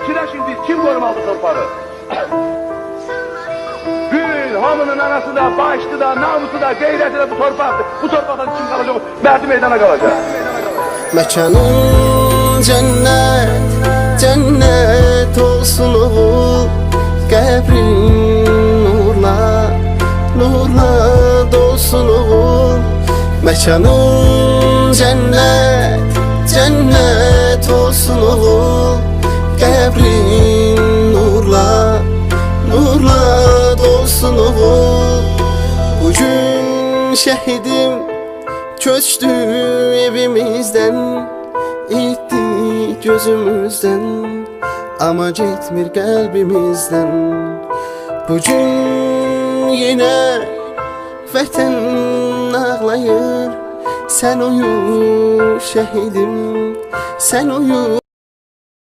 Fikirləşin biz, kim qorumalı torpağı? Gün hamının anası da, başlı da, namusu da, qeyrəti də bu torpaqdır. Bu torpaqdan kim qalacaq? Məhdi meydana qalacaq. Məkanın cennet, cennet olsun oğul. Qəbrin nurla, nurla dolsun oğul. Məkanın cennet, cennet olsun oğul. Qəbrin nurla, nurla dolsun oğul. Bugün şehidim köçtü evimizden, itti gözümüzden, ama gitmir kalbimizden. Bugün yine vətən ağlayır. Sen uyu şehidim, sen uyu.